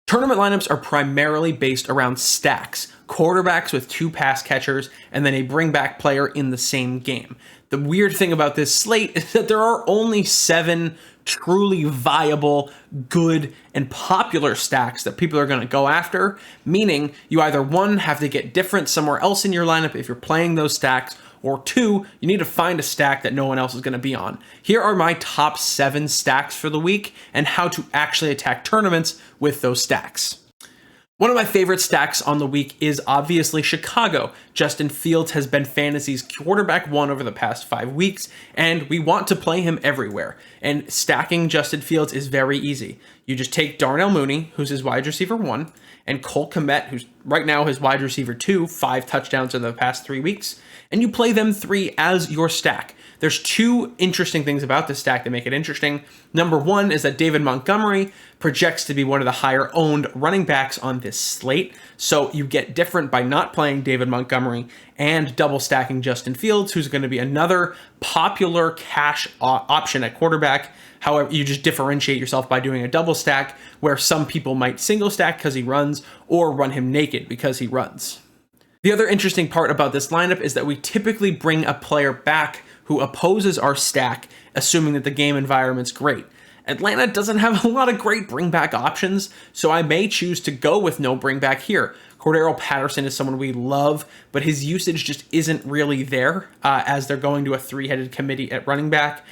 Tournament lineups are primarily based around stacks, quarterbacks with 2 pass catchers, and then a bring back player in the same game. The weird thing about this slate is that there are only 7 truly viable, good, and popular stacks that people are going to go after, meaning you either 1, have to get different somewhere else in your lineup if you're playing those stacks, or 2, you need to find a stack that no one else is going to be on. Here are my top 7 stacks for the week and how to actually attack tournaments with those stacks. One of my favorite stacks on the week is obviously Chicago. Justin Fields has been fantasy's quarterback 1 over the past 5 weeks, and we want to play him everywhere. And stacking Justin Fields is very easy. You just take Darnell Mooney, who's his wide receiver 1, and Cole Kmet, who's right now his wide receiver 2, 5 touchdowns in the past 3 weeks, and you play them 3 as your stack. There's 2 interesting things about this stack that make it interesting. Number 1 is that David Montgomery projects to be one of the higher owned running backs on this slate. So you get different by not playing David Montgomery and double stacking Justin Fields, who's going to be another popular cash option at quarterback. However, you just differentiate yourself by doing a double stack where some people might single stack because he runs or run him naked because he runs. The other interesting part about this lineup is that we typically bring a player back who opposes our stack, assuming that the game environment's great. Atlanta doesn't have a lot of great bring back options, so I may choose to go with no bring back here. Cordero Patterson is someone we love, but his usage just isn't really there as they're going to a 3-headed committee at running back.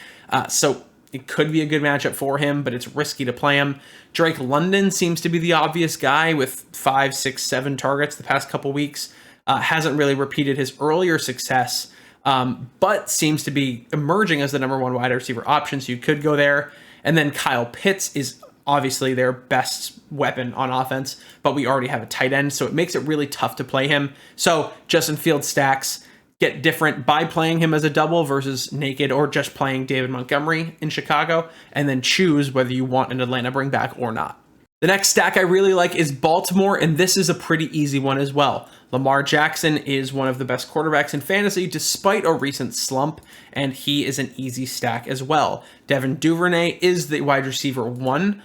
So it could be a good matchup for him, but it's risky to play him. Drake London seems to be the obvious guy with 5, 6, 7 targets the past couple weeks. Hasn't really repeated his earlier success, but seems to be emerging as the number 1 wide receiver option, so you could go there. And then Kyle Pitts is obviously their best weapon on offense, but we already have a tight end, so it makes it really tough to play him. So Justin Fields stacks get different by playing him as a double versus naked, or just playing David Montgomery in Chicago, and then choose whether you want an Atlanta bring back or not. The next stack I really like is Baltimore, and this is a pretty easy one as well. Lamar Jackson is one of the best quarterbacks in fantasy despite a recent slump, and he is an easy stack as well. Devin Duvernay is the wide receiver 1,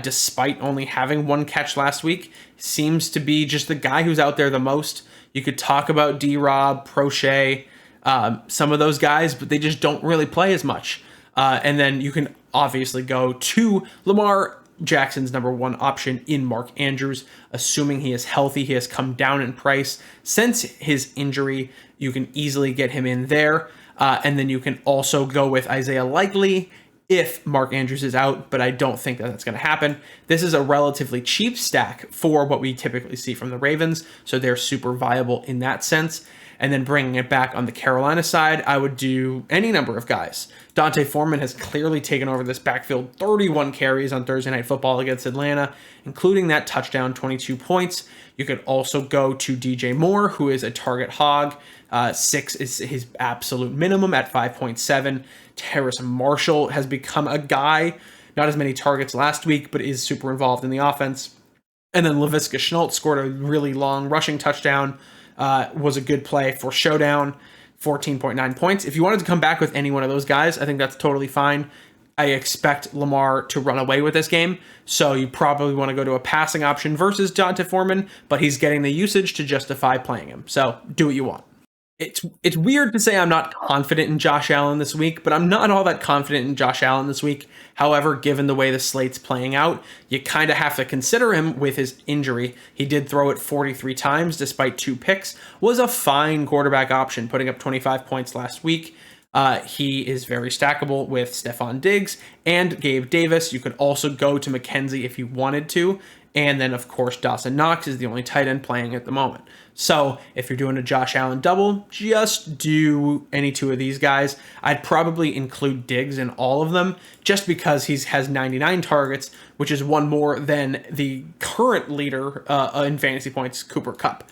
despite only having 1 catch last week. Seems to be just the guy who's out there the most. You could talk about D-Rob, Prochet, some of those guys, but they just don't really play as much. And then you can obviously go to Lamar Jackson's number 1 option in Mark Andrews, assuming he is healthy. He has come down in price since his injury. You can easily get him in there. And then you can also go with Isaiah Likely if Mark Andrews is out, but I don't think that that's going to happen. This is a relatively cheap stack for what we typically see from the Ravens, so they're super viable in that sense. And then bringing it back on the Carolina side, I would do any number of guys. Dante Foreman has clearly taken over this backfield, 31 carries on Thursday Night Football against Atlanta, including that touchdown, 22 points. You could also go to DJ Moore, who is a target hog. 6 is his absolute minimum at 5.7. Terrace Marshall has become a guy, not as many targets last week, but is super involved in the offense. And then Laviska Shenault scored a really long rushing touchdown. Was a good play for Showdown, 14.9 points. If you wanted to come back with any one of those guys, I think that's totally fine. I expect Lamar to run away with this game, so you probably want to go to a passing option versus Dante Foreman, but he's getting the usage to justify playing him, so do what you want. It's weird to say I'm not confident in Josh Allen this week, but I'm not all that confident in Josh Allen this week. However, given the way the slate's playing out, you kind of have to consider him with his injury. He did throw it 43 times despite 2 picks, was a fine quarterback option, putting up 25 points last week. He is very stackable with Stephon Diggs and Gabe Davis. You could also go to McKenzie if you wanted to. And then, of course, Dawson Knox is the only tight end playing at the moment. So if you're doing a Josh Allen double, just do any 2 of these guys. I'd probably include Diggs in all of them just because he has 99 targets, which is 1 more than the current leader in fantasy points, Cooper Kupp.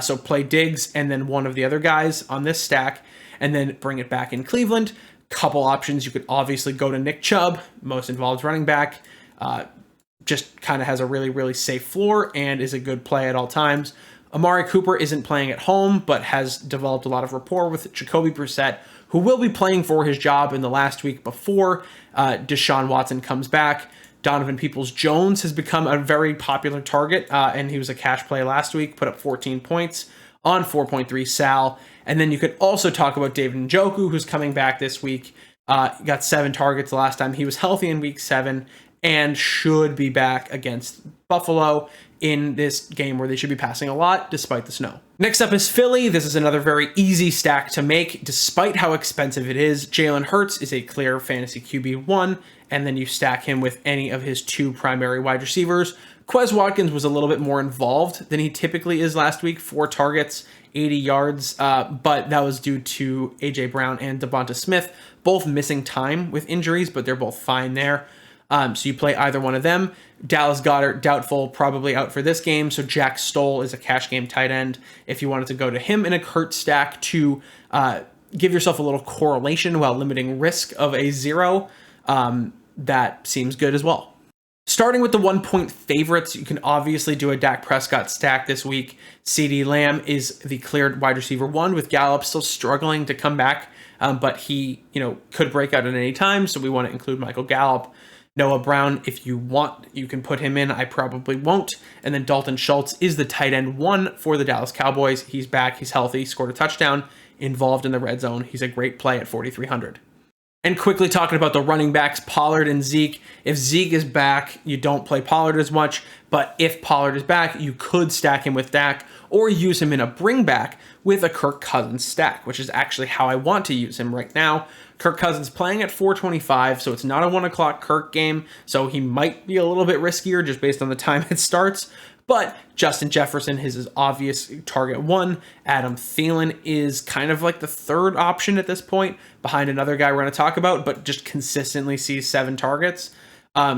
So play Diggs and then one of the other guys on this stack and then bring it back in Cleveland. Couple options. You could obviously go to Nick Chubb, most involved running back. Just kind of has a really, really safe floor and is a good play at all times. Amari Cooper isn't playing at home, but has developed a lot of rapport with Jacoby Brissett, who will be playing for his job in the last week before Deshaun Watson comes back. Donovan Peoples-Jones has become a very popular target, and he was a cash play last week, put up 14 points on 4.3 Sal. And then you could also talk about David Njoku, who's coming back this week. Got 7 targets the last time he was healthy in week 7 and should be back against Buffalo in this game where they should be passing a lot despite the snow. Next up is Philly. This is another very easy stack to make despite how expensive it is. Jalen Hurts is a clear fantasy QB1, and then you stack him with any of his 2 primary wide receivers. Quez Watkins was a little bit more involved than he typically is last week. 4 targets, 80 yards, but that was due to A.J. Brown and Devonta Smith, both missing time with injuries, but they're both fine there. So you play either one of them. Dallas Goedert, doubtful, probably out for this game. So Jack Stoll is a cash game tight end. If you wanted to go to him in a Kurt stack to give yourself a little correlation while limiting risk of a 0, that seems good as well. Starting with the 1-point favorites, you can obviously do a Dak Prescott stack this week. CeeDee Lamb is the cleared wide receiver 1, with Gallup still struggling to come back, but he, could break out at any time, so we want to include Michael Gallup. Noah Brown, if you want, you can put him in. I probably won't. And then Dalton Schultz is the tight end 1 for the Dallas Cowboys. He's back. He's healthy. Scored a touchdown. Involved in the red zone. He's a great play at 4,300. And quickly talking about the running backs, Pollard and Zeke. If Zeke is back, you don't play Pollard as much. But if Pollard is back, you could stack him with Dak or use him in a bring back with a Kirk Cousins stack, which is actually how I want to use him right now. Kirk Cousins playing at 425, so it's not a 1 o'clock Kirk game, so he might be a little bit riskier just based on the time it starts. But Justin Jefferson is his obvious target 1. Adam Thielen is kind of like the 3rd option at this point, behind another guy we're going to talk about, but just consistently sees 7 targets.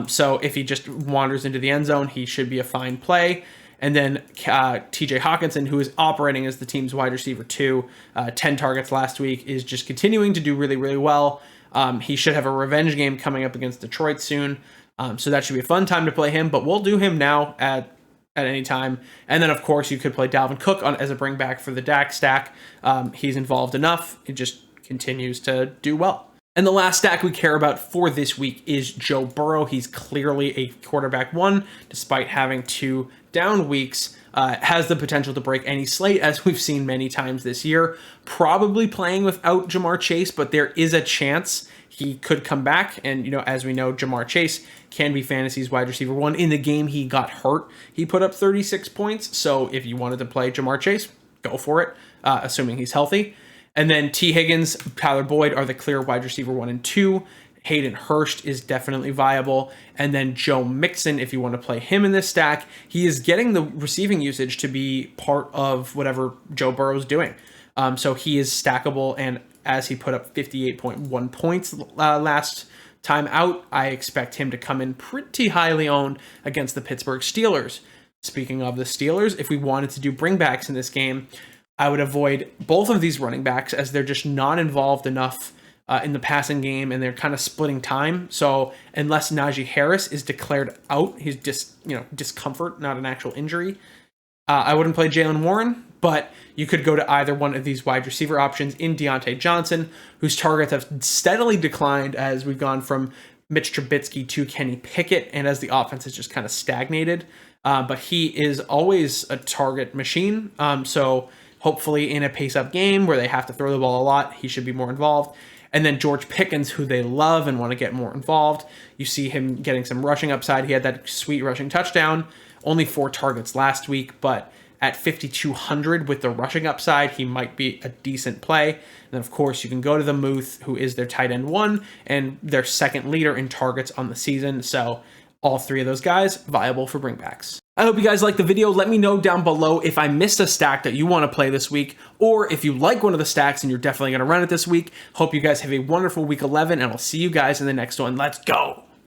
So if he just wanders into the end zone, he should be a fine play. And then TJ Hawkinson, who is operating as the team's wide receiver 2, 10 targets last week, is just continuing to do really, really well. He should have a revenge game coming up against Detroit soon. So that should be a fun time to play him, but we'll do him now at any time. And then, of course, you could play Dalvin Cook as a bring back for the Dak stack. He's involved enough. It just continues to do well. And the last stack we care about for this week is Joe Burrow. He's clearly a quarterback 1, despite having 2 down weeks. Has the potential to break any slate, as we've seen many times this year. Probably playing without Jamar Chase, but there is a chance he could come back. And, as we know, Jamar Chase can be fantasy's wide receiver 1. In the game he got hurt, he put up 36 points. So if you wanted to play Jamar Chase, go for it, assuming he's healthy. And then T. Higgins, Tyler Boyd are the clear wide receiver 1 and 2. Hayden Hurst is definitely viable. And then Joe Mixon, if you want to play him in this stack, he is getting the receiving usage to be part of whatever Joe Burrow's doing. So he is stackable. And as he put up 58.1 points last time out, I expect him to come in pretty highly owned against the Pittsburgh Steelers. Speaking of the Steelers, if we wanted to do bringbacks in this game, I would avoid both of these running backs as they're just not involved enough in the passing game, and they're kind of splitting time. So unless Najee Harris is declared out, he's just discomfort, not an actual injury. I wouldn't play Jaylen Warren, but you could go to either one of these wide receiver options in Deontay Johnson, whose targets have steadily declined as we've gone from Mitch Trubisky to Kenny Pickett, and as the offense has just kind of stagnated. But he is always a target machine. So hopefully in a pace-up game where they have to throw the ball a lot, he should be more involved. And then George Pickens, who they love and want to get more involved. You see him getting some rushing upside. He had that sweet rushing touchdown. Only 4 targets last week, but at 5,200 with the rushing upside, he might be a decent play. And then, of course, you can go to the Muth, who is their tight end 1 and their second leader in targets on the season. So all 3 of those guys viable for bringbacks. I hope you guys liked the video. Let me know down below if I missed a stack that you want to play this week, or if you like one of the stacks and you're definitely going to run it this week. Hope you guys have a wonderful week 11, and I'll see you guys in the next one. Let's go.